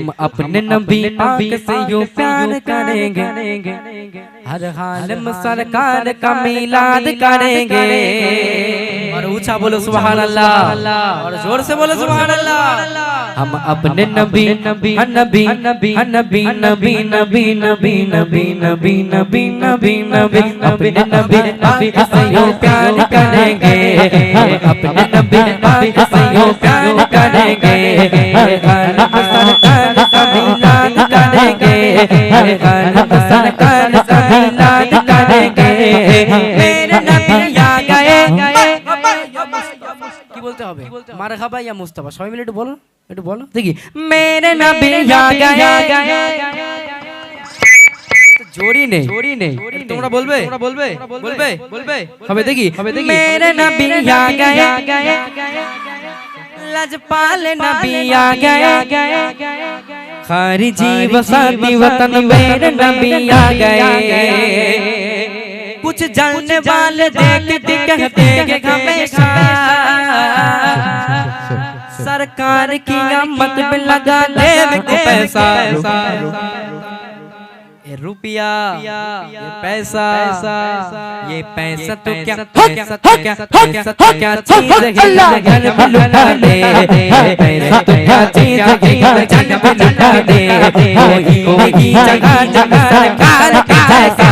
हम अपने नबी पाक से यूं प्यार करेंगे, हर हाल में सरकार का मिलाद करेंगे। और ऊंचा बोलो सुभान अल्लाह, और जोर से बोलो सुभान अल्लाह। हम अपने नबी नबी नबी नबी नबी नबी नबी नबी नबी नबी नबी नबी नबी अपने नबी पाक से यूं प्यार करेंगे, हम अपने नबी पाक से यूं प्यार करेंगे, हर हाल में सरकार का मिलाद करेंगे, हर हाल में सरकार का मिलाद करेंगे। मेरे नबी आ गए, কি বলতে হবে? মারহাবা ইয়া মুস্তাফা, সবাই মিলে একটু বলো, একটু বলো দেখি। মেরে নবী আ গয়া, জোরি নেই, তোমরা বলবে বলবে বলবে বলবে হবে দেখি, হবে দেখি। মেরে নবী আ গয়া, लजपाल नबी आ गया, खारिजी वसाती वतन मेरे नबी आ गए। कुछ जानने वाले देखते कहते हैं हमेशा, सरकार की आमद में लगा ले पैसा, ये रुपया ये पैसा, ये पैसा तो क्या पैसा तो क्या पैसा तो क्या चीज है, घर में लुटा दे, पैसा तो क्या चीज है, घर में लुटा दे। कोई जगह जगह सरकार का जैसा,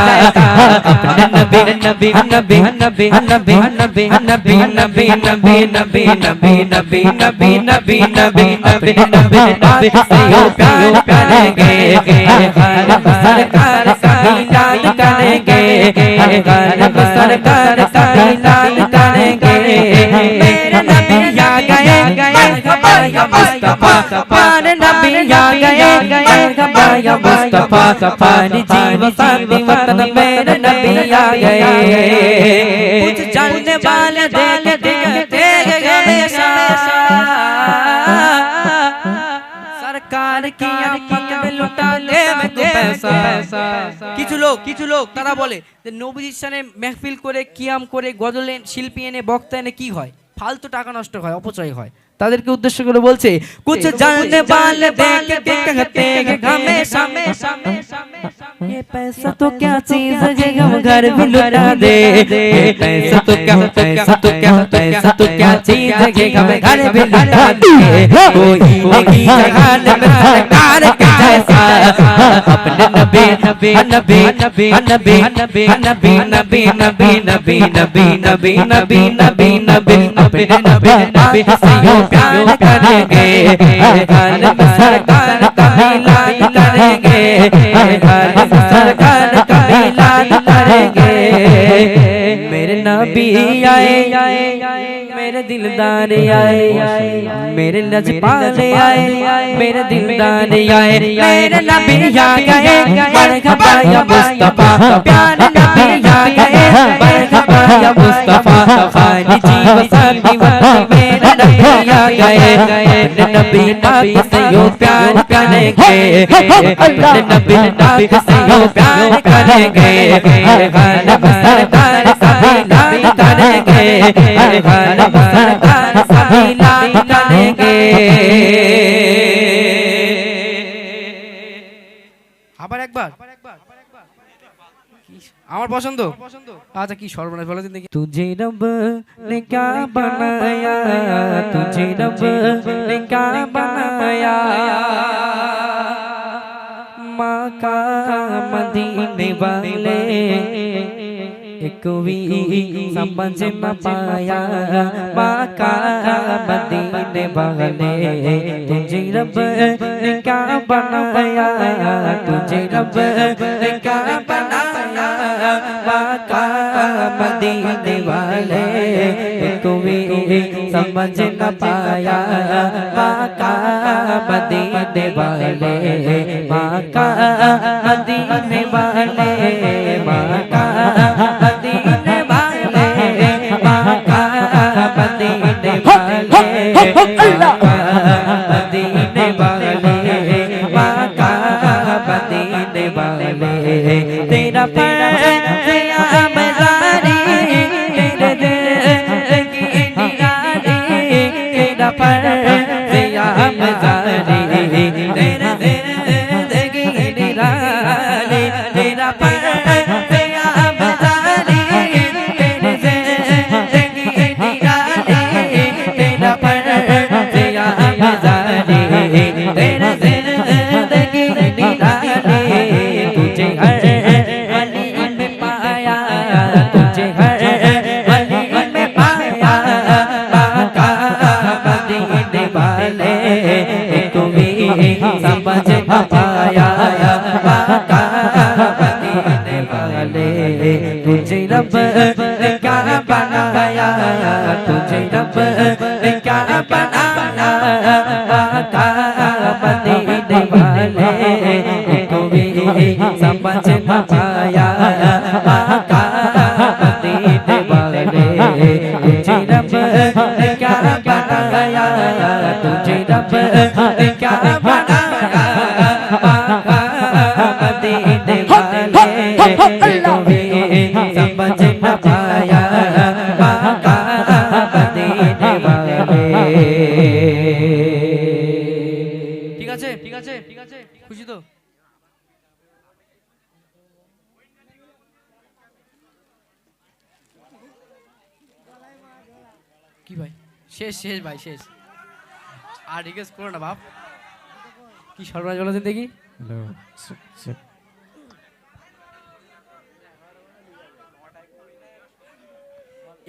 अपने नबी नबी नबी नबी नबी नबी नबी नबी नबी नबी नबी नबी नबी नबी नबी नबी नबी नबी से प्यार करेंगे, सरकार का मिलाद करेंगे, हर में सरकार का मिलाद करेंगे। मेरे नबी आ गए, मरहबा या मुस्तफा, प्यारे नबी आ गए, मरहबा या मुस्तफा, सारी जीव साथी वतन मेरे नबी आ गए। कुछ जानने वाले देखते कहते हमेशा, सरकार की आमद में लुटा ले पैसा। কিছু লোক তারা বলে যে নবীজির শানে মেহফিল করে কিয়াম করে গজল শিল্পী এনে বক্তা এনে কি হয়, ফালতু টাকা নষ্ট হয়, অপচয় হয়। তাদেরকে উদ্দেশ্য করে বলছে कुछ जानने वाले देखते कहते हैं हमेशा, ये पैसा तो क्या चीज है, हम घर भी लुटा दे, पैसा तो क्या पैसा तो क्या पैसा तो क्या चीज है, हम घर भी लुटा दे। कोई नहीं जहान में सरकार का जैसा, अपने नबी नबी नबी नबी नबी नबी नबी नबी नबी नबी नबी नबी नबी नबी नबी अपने नबी नबी से यूं प्यार करेंगे, हर हाल में सरकार का मिलाद करेंगे, हर हाल में सरकार का मिलाद करेंगे। मेरे नबी आए, मेरे दिलदार आए, मेरे लजपाल आए, मेरे दिलदार आए। मेरे नबी आ गए, मरहबा या मुस्तफा, प्यारे नबी आ गए, मरहबा या मुस्तफा, खारिजी वसाती वतन मेरे नबी आ गए। अपने नबी पाक से यूं प्यार करेंगे, अपने नबी पाक से यूं प्यार करेंगे, हर हाल में सरकार का मिलाद करेंगे, हर हाल में सरकार का मिलाद करेंगे। আবার একবার আমার পছন্দ, আচ্ছা কি সর্বনাশ বলে দিন দেখি। तुझे रब ने क्या बनाया, तुझे रब ने क्या बनाया, माँ का मदीने वाले कोई समझ न पाया, माँ का मदीने वाले। तुझे रब ने क्या बनाया, तुझे रब ने क्या बनाया, माँ का मदीने वाले कोई समझ न पाया, माँ का मदीने वाले, माँ का मदीने वाले, माँ का मदीने वाले, माँ का मदीने वाले, मदीने वाले, माँ का मदीने वाले। तेरा पर समझ न पाया आका मदीने वाले तुझे रब ने क्या बनाया तुझे रब ने क्या बनाया आका मदीने वाले कोई समझ न पाया आका मदीने वाले तुझे रब ने क्या बनाया तुझे रब ने क्या बनाया आका मदीने वाले कोई समझ न पाया आका मदीने वाले ঠিক আছে ঠিক আছে ঠিক আছে খুশি তো কি ভাই শেষ শেষ ভাই শেষ আর রিকোয়েস্ট করো না বাপ কি সর্বনাশ বলো দিন দেখি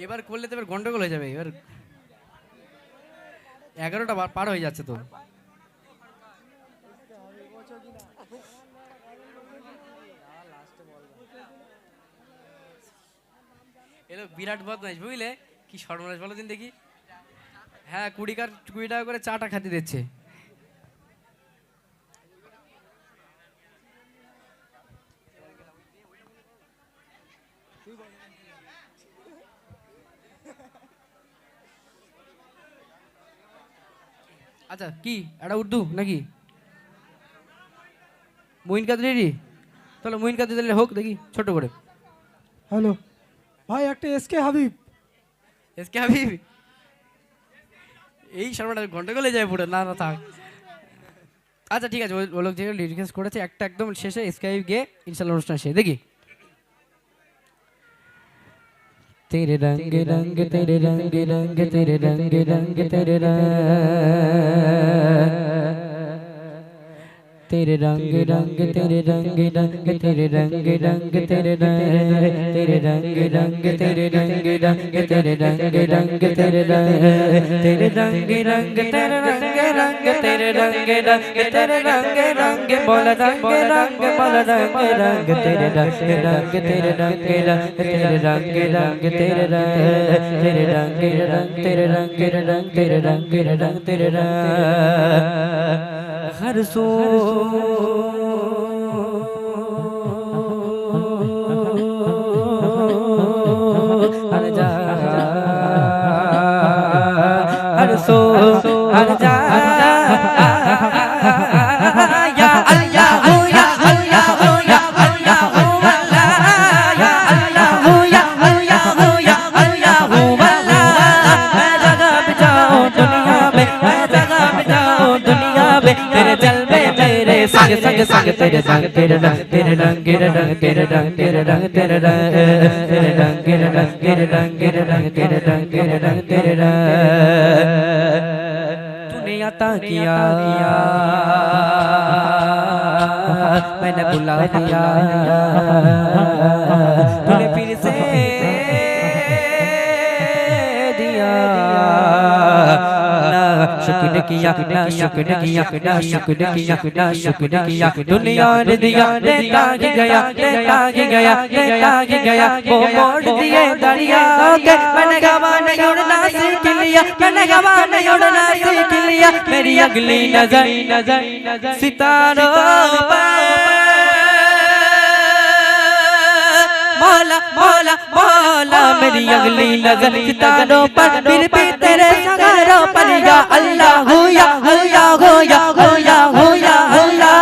এবার করলে তো এবার গন্ডগোল হয়ে যাবে এবার 11টা পার হয়ে যাচ্ছে তো এলো বিরাট বদমাইশ বুঝলে কি সর্বনাশ বলো দিন দেখি হ্যাঁ 20 টাকা করে চাটা খাতে দিচ্ছে আচ্ছা কি এটা উর্দু নাকি মুইন কাদরি চলো মুইন কাদরি দিলে হোক দেখি ছোট করে হ্যালো ভাই একটা এসকে হাবিব এসকে হাবিব এই শর্মাটা গন্ডগোলে যায় পুরো না না থাক আচ্ছা ঠিক আছে ওই লোক যে রিকোয়েস্ট করেছে একটা একদম শেষে এসকে হাবিব গিয়ে ইনশাআল্লাহ অনুষ্ঠান শেষ দেখি तेरे रंग रंग तेरे रंग रंग तेरे रंग रंग तेरे रंग तेरे रंग रंग तेरे रंग रंग तेरे रंग रंग तेरे रंग तेरे रंग रंग तेरे रंग रंग तेरे रंग रंग तेरे रंग तेरे रंग रंग तेरे रंग रंग तेरे रंग रंग तेरे रंग रंग बोल रंग रंग बोल रंग रंग तेरे रंग रंग तेरे रंग रंग तेरे रंग रंग तेरे रंग तेरे रंग रंग तेरे रंग रंग तेरे रंग रंग तेरे रंग हर सो हर जा हर सो हर जा या अल्लाह हो या अल्लाह हो या अल्लाह हो अल्लाह या अल्लाह हो या अल्लाह हो या अल्लाह हो अल्लाह मैं जगह बिताऊं दुनिया में मैं जगह बिताऊं दुनिया में तेरे जलवे मेरे संग संग संग तेरे रंग तेरे रंग तेरे रंग तेरे रंग तेरे रंग तेरे रंग तेरे रंग तेरे रंग तेरे रंग तेरे रंग तेरे रंग तेरे रंग तेरे रंग तेरे रंग तूने अता किया मैंने बुला दिया तूने फिर से दिया शुक्र किया ना शुक्र किया ना शुक्र किया ना शुक्र किया दुनिया ने दिया देता ही गया देता ही गया देता ही गया वो मोड़ दिए दरिया के मैंने गवा नहीं उड़ना सीख लिया मैंने गवा नहीं उड़ना सीख लिया मेरी अगली नजर सितारों पर मौला मौला मौला मेरी अगली नजर सितारों पर फिर भी तेरे सगारों पर या अल्लाह हो या अल्लाह हो या अल्लाह हो या अल्लाह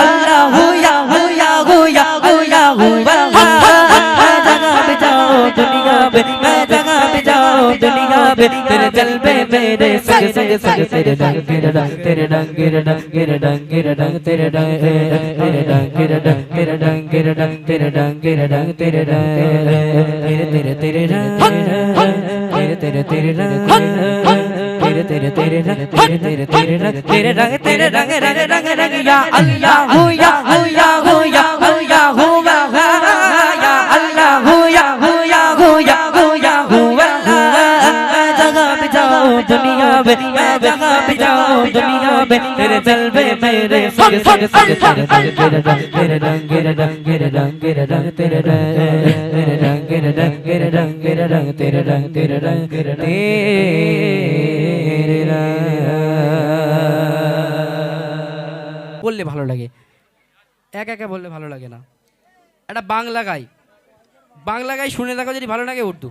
अल्लाह हो या अल्लाह हो या अल्लाह हो मैं जगह पे जाओ दुनिया में मैं जगह पे जाओ दुनिया में तेरे जलवे मेरे संग संग संग तेरे रंग तेरे रंग तेरे रंग तेरे रंग तेरे रंग तेरे रंग तेरे रंग तेरे रंग तेरे रंग तेरे रंग तेरे रंग तेरे रंग तेरे रंग तेरे रंग तेरे तेरे रंग तेरे तेरे तेरे रंग तेरे तेरे तेरे रंग तेरे तेरे तेरे रंग तेरे रंग तेरे रंग रंग रंग रंग या अल्लाह हो या अल्लाह हो या अल्लाह हो या अल्लाह हो या हो या हो या हो अल्लाह मैं जगह पे जाऊं दुनिया में मैं जगह पे जाओ दुनिया में तेरे जलवे मेरे संग संग संग तेरे रंग तेरे रंग तेरे रंग तेरे रंग तेरे रंग तेरे रंग तेरे रंग तेरे रंग तेरे रंग तेरे रंग तेरे रंग तेरे रंग तेरे रंग বললে ভালো লাগে, একা একা বললে ভালো লাগে না। একটা বাংলা গাই শুনে দেখো, যদি ভালো লাগে উর্দু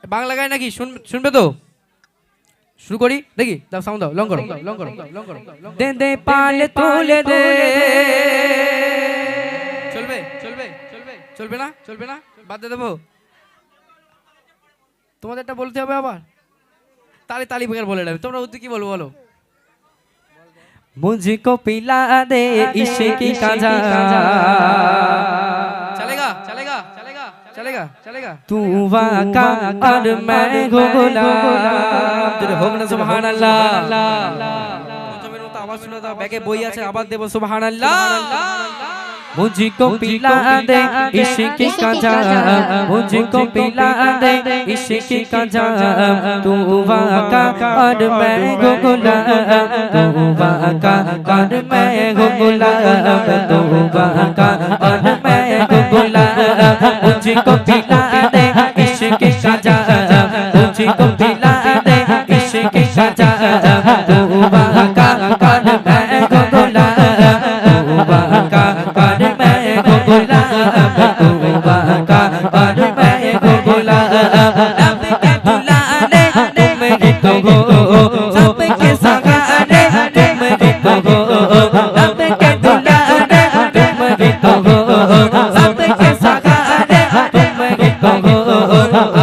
বাংলা গাই নাকি শুনবে তো? শুরু করি, দেখি, দাও সাউন্ড দাও, লং করো লং করো লং করো। দে দে পালে তুলে দে, চলবে চলবে চলবে চলবে না চলবে না, বাদ দিয়ে দেবো। তোমাদেরটা বলতে হবে আবার, তালি তালি বেকার বলে দেবে। তোমরা উর্দু কি বলবো বলো? मुझको पिला दे इश्क का जाम, चलेगा चलेगा चलेगा चलेगा चलेगा, तू वाका और मैं गुलाम, तेरे हो ना सुभान अल्लाह। तुम्हें तो आवाज सुना था, बैके बोई আছে, आवाज देबो सुभान अल्लाह। मुझको पिला दे इश्क का जाम, मुझको पिला दे इश्क का जाम, तू वाका और मैं गुलाम, तू वाका और मैं गुलाम, तू वाका और मैं गुलाम। मुझको पिला दे इश्क का जाम, मुझको पिला दे इश्क का जाम, तू वाका और मैं गुलाम, तू वाका और मैं गुलाम, तू वाका और मैं गुलाम। रब के बुलाने तुम ही तो हो, सबके सहारे तुम ही तो हो, रब के बुलाने तुम ही तो हो, सबके सहारे तुम ही तो हो।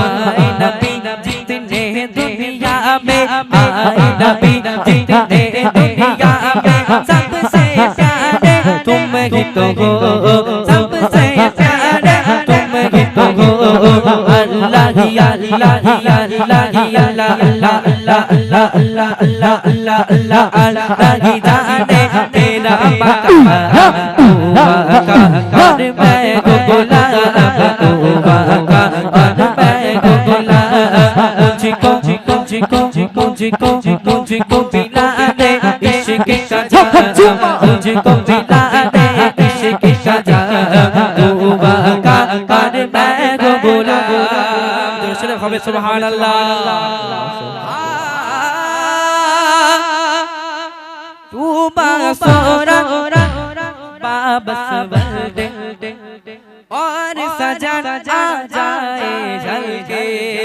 आए नबी जितने दुनिया में, आए नबी जितने दुनिया में, सबसे प्यारे तुम ही तो हो, सबसे प्यारे तुम ही तो हो। अल्लाह ही अल्लाह ही अल्लाह ही अल्लाह अल्लाह अल्लाह अल्लाह अल्लाह अल्लाह अल्लाह अल्लाह ही जाने तेरा मकाम, तू वाका और मैं गुलाम, तू वाका और मैं गुलाम। मुझको मुझको मुझको मुझको पिला दे इश्क का जाम, मुझको पिला दे इश्क का जाम, तू वाका और मैं गुलाम। जोर से सुभान अल्लाह। तू बासोरा बाबस बलदे और सजन आ जाए झलके,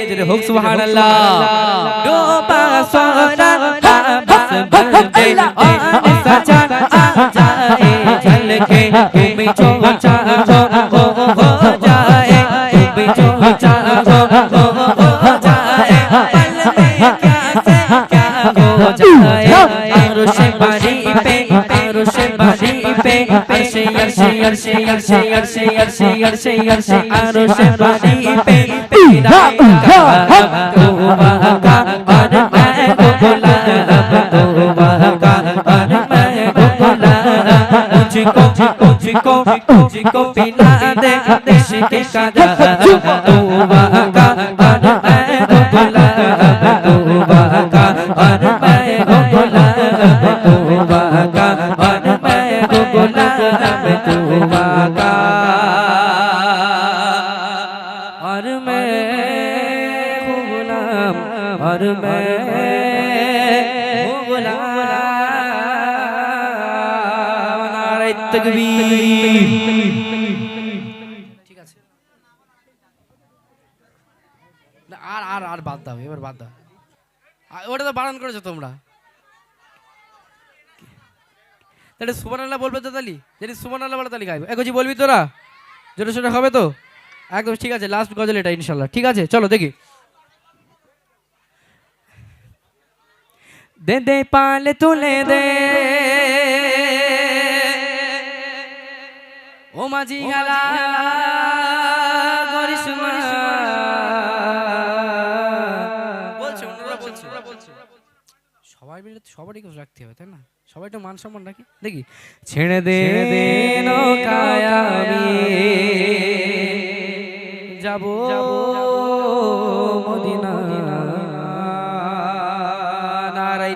जरे हो सुभान अल्लाह। तू बासोरा बाबस बलदे और सजन आ जाए झलके, तुम जो चाहो वो हो जाए, तुम जो चाहो वो हो जाए, पल में क्या से क्या हो जाए। अरश बारी पे अरश बारी पे अर्शे अर्शे अर्शे अर्शे अर्शे अर्शे अर्शे अर्शे अरश बारी पे तेरा मकाम, तू वाका और मैं गुलाम, तू वाका और मैं गुलाम। मुझको मुझको मुझको पिला दे इश्क का जाम, तू वाका और मैं गुलाम, तू वाका और मैं गुलाम, तू वाका और मैं गुलाम, तू वाका और मैं गुलाम, और मैं गुलाम। नारे तकबीर। ঠিক আছে, আর আর আর বাদ দাও, এবার বাদ দাও, ওটা তো বারণ করেছো তোমরা। তাহলে সুবহানাল্লাহ বলবে তো তালি, যদি সুবহানাল্লাহ বলে তালি গাইবো। একজি বলবি তোরা, জোরে সোরে হবে তো একদম? ঠিক আছে, লাস্ট গজল এটা ইনশাআল্লাহ। ঠিক আছে, চলো দেখি। দে দে পালে তুলে দে ও মাঝি হালা করিসমা, বলছে ওনারা বলছে, সবাই মিলে সবারই কিছু রাখতে হবে, তাই না? সবাই তো মান সম্মান রাখি। দেখি, ছেড়ে দে নৌকায় আমি যাব মদিনা, নারায়ে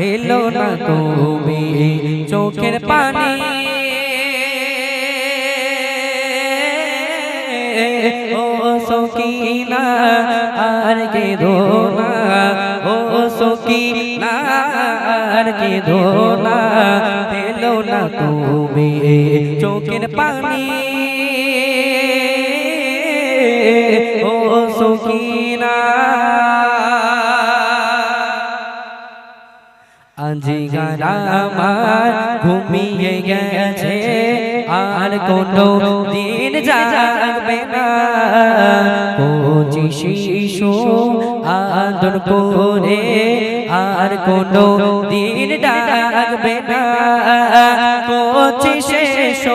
হেলো না তুমি চোখের পানি ও সকিনা আর কেঁদো না ও সকিনা আর কেঁদো না হেলো না তুমি চোখের পানি ও সকিনা আজিগার আমার ঘুমিয়ে গেছে আর কোনো দিন জাগবে না কচি শিশু আদর করে আর কোনো দিন ডাকবে না কচি শিশু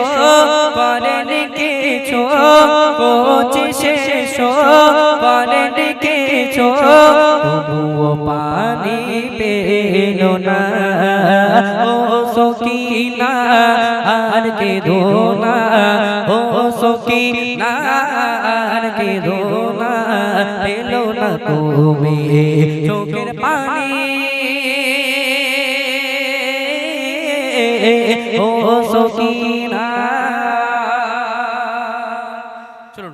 করেন কিছু কচি শিশু করেন কিছু তবুও পানি পেল না ও সকিনা আর কেঁদো না ও সকিনা আর কেঁদো না পেল না তুমি চোখের পানি ও সকিনা। চলুন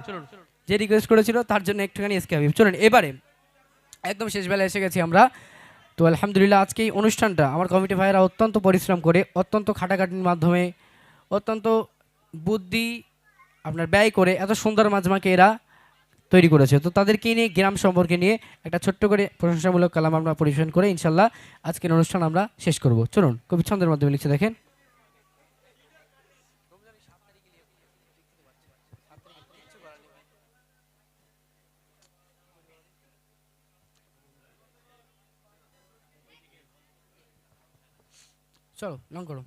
যে রিকোয়েস্ট করেছিল তার জন্য একটুখানি এসকে হাবিব। চলুন এবারে একদম শেষ বেলা এসে গেছি আমরা। তো আলহামদুলিল্লাহ আজকে এই অনুষ্ঠানটা আমার কমিটি ভাইয়েরা অত্যন্ত পরিশ্রম করে অত্যন্ত খাটাখাটির মাধ্যমে অত্যন্ত বুদ্ধি আপনার ব্যয় করে এত সুন্দর মাজমাকে এরা তৈরি করেছে। তো তাদেরকে নিয়ে গ্রাম সম্পর্কে নিয়ে একটা ছোট্ট করে প্রশংসামূলক কালাম আমরা পরিবেশন করে ইনশাল্লাহ আজকের অনুষ্ঠান আমরা শেষ করব। চলুন কবি ছন্দের মাধ্যমে লিখছে দেখেন। চলো লং করো।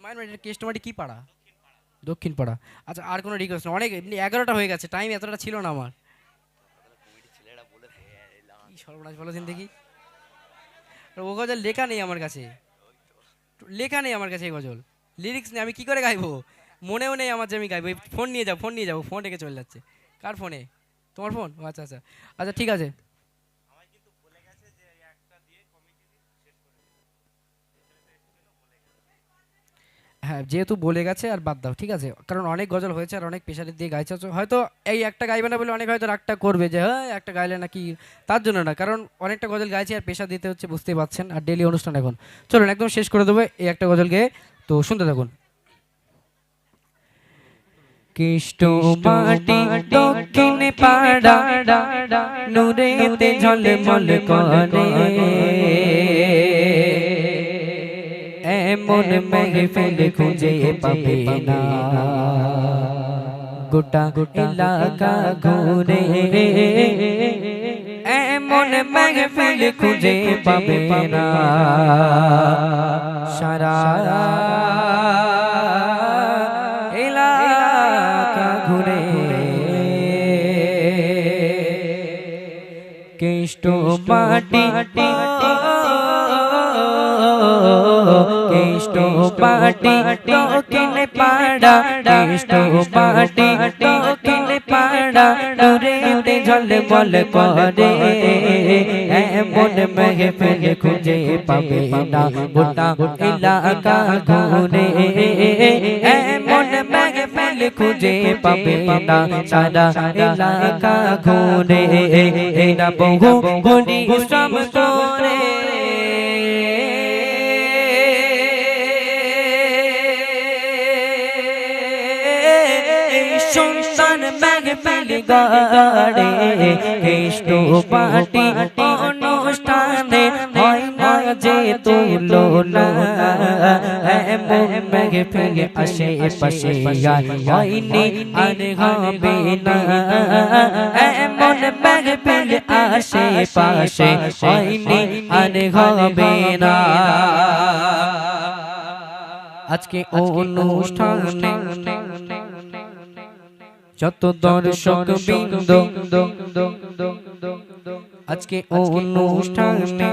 মায়ের কেষ্টমাটি কি পাড়া? দক্ষিণ পাড়া। আচ্ছা আর কোনো রিকোয়েস্ট না, অনেক 11টা হয়ে গেছে, টাইম এতটা ছিল না আমার। কি সর্বনাশ বলো দিন দেখি, ও গজল লেখা নেই আমার কাছে, লেখা নেই আমার কাছে, এই গজল লিরিক্স নেই, আমি কি করে গাইবো? মনেও নেই আমার যে আমি গাইবো। ফোন নিয়ে যাবো, ফোন রেখে চলে যাচ্ছে। কার ফোনে? তোমার ফোন? আচ্ছা আচ্ছা আচ্ছা ঠিক আছে। হ্যাঁ যেহেতু বলে গেছে আর বাদ দাও, ঠিক আছে, কারণ অনেক গজল হয়েছে আর অনেক পেশারের দিয়ে গাইছে, হয়তো এই একটা গাইবে না বলে অনেক হয়তো রাগটা করবে যে হ্যাঁ একটা গাইলে নাকি, তার জন্য না, কারণ অনেকটা গজল গাইছে আর পেশা দিতে হচ্ছে, বুঝতেই পারছেন, আর ডেলি অনুষ্ঠান এখন। চলুন একদম শেষ করে দেবো এই একটা গজল গেয়ে, তো শুনতে থাকুন। কৃষ্ট মাটি দক্ষিণে পাড়া নূরেতে ঝলমল করে, এমন মেহফিল খুঁজে পাবে না গোটা এলাকা ঘুরে, এমন মেহফিল খুঁজে পাবে না সারা এলাকা ঘুরে। কৃষ্ট মাটি কৃষ্ট মাটি দক্ষিণে পাড়া, কৃষ্ট মাটি দক্ষিণে পাড়া নূরেতে ঝলমল করে, এমন মেহফিল খুঁজে পাবে না গোটা এলাকা ঘুরে, এমন মেহফিল খুঁজে পাবে না সারা এলাকা ঘুরে। এরা বহু পরিশ্রম করে সুন্দর মেহফিল গড়ে, কৃষ্ট মাটি অনুষ্ঠানে হয় না যে তুলনা, এমন মেহফিল আশেপাশে হয়নি আর হবে না, এমন মেহফিল আশেপাশে হয়নি আর হবে না। আজকে অনুষ্ঠানে যত দর্শক বৃন্দ আজকে অনুষ্ঠানে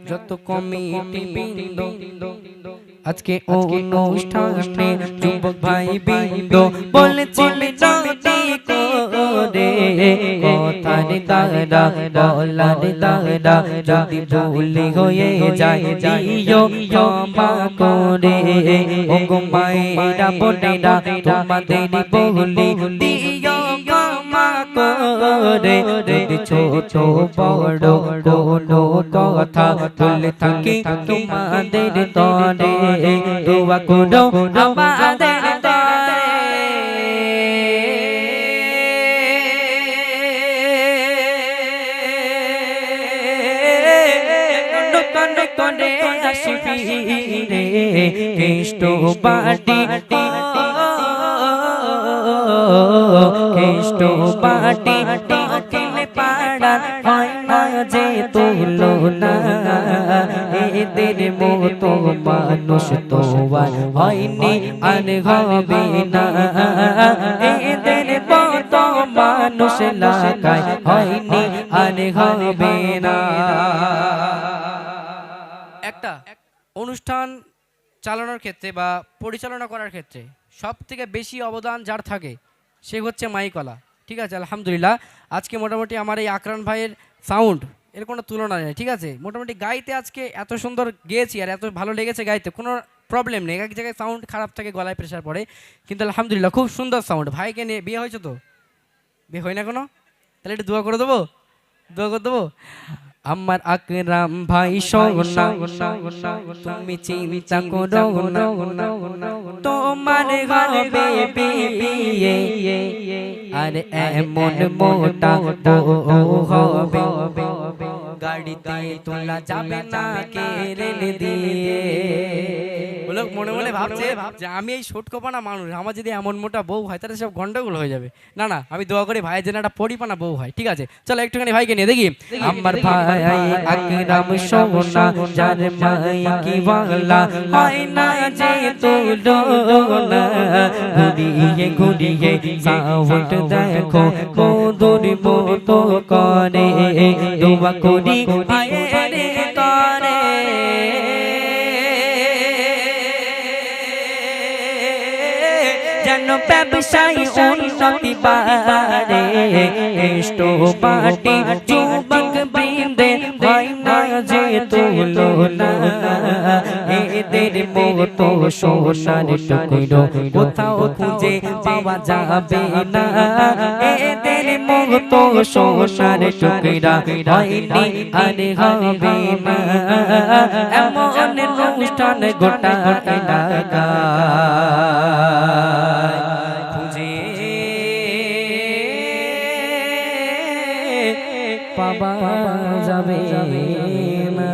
যত কমিটি বৃন্দ আজকে অনুষ্ঠানে যুবক ভাই বৃন্দ বলেছি মিনতি করে কথার দ্বারা বলার দ্বারা যদি ভুল হয়ে যায় দিও ক্ষমা করে ও গো মায়েরা বোনেরা তোমাদের বলি দিও ক্ষমা করে যদি ছোট বড় কোনো কথা বলে থাকি তোমাদের তরে দোয়া করো আমাদের তরে করে আসবি রে কেষ্ট বাটি কেষ্ট বাটি টিলে পাড়া হয় না যে তুলো না এদের মতো মানুষ তো আর হয়নি আর হবে না এদের মতো মানুষ লাগায় হয়নি আর হবে না। একটা অনুষ্ঠান চালানোর ক্ষেত্রে বা পরিচালনা করার ক্ষেত্রে সব থেকে বেশি অবদান যার থাকে সে হচ্ছে মাইকলা। ঠিক আছে, আলহামদুলিল্লাহ আজকে মোটামুটি আমার এই আকরান ভাইয়ের সাউন্ড এর কোনো তুলনা নেই। ঠিক আছে, মোটামুটি গাইতে আজকে এত সুন্দর গেয়েছি আর এত ভালো লেগেছে গাইতে, কোনো প্রবলেম নেই। এক জায়গায় সাউন্ড খারাপ থাকে, গলায় প্রেশার পড়ে, কিন্তু আলহামদুলিল্লাহ খুব সুন্দর সাউন্ড। ভাইকে নিয়ে বিয়ে হয়েছে তো? বিয়ে হয় না কোনো? তাহলে একটু দোয়া করে দেবো, দোয়া করে দেবো। আমার আকরাম ভাই সোনা তুমি চিন্তা করো না তোমার হবে বিয়ে আর এমন মোটা হবে গাড়িতে তোলা যাবে না কেরেল দিয়ে। লোক মনে মনে ভাবছে যে আমি এই ছোটকোপানা মানুষ, আমার যদি এমন মোটা বউ হয় তাহলে সব গন্ডগোল হয়ে যাবে। না না, আমি দোয়া করি ভাইয়ের যেন একটা পরিপানা বউ হয়। ঠিক আছে, চলো একটুখানি ভাইকে নিয়ে দেখি। আমার ভাই আকরাম সোনা যার মাই কি বাংলা হয় না যে তুলনা ঘুরিয়ে ঘুরিয়ে সাউন্ড দেখো মধুর মতো করে দোয়া করি ভাইয়ের তরে যেন ব্যবসায়ী উন্নতি বাড়ে কেষ্ট বাটি যুবক বৃন্দে হয় না যে তুলনা এদের মতো সোনার টুকরো কোথাও খুঁজে পাওয়া যাবে না এদের মতো সোনার টুকরা হয়নি আর হবে না এমন অনুষ্ঠান গোটা এলাকা খুঁজে পাওয়া যাবে না।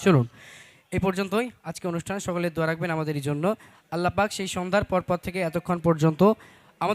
চলুন এই পর্যন্তই আজকে অনুষ্ঠান। সকলের দোয়া রাখবেন আমাদের জন্য। আল্লাহ পাক সেই সন্ধ্যার পর থেকে এতক্ষণ পর্যন্ত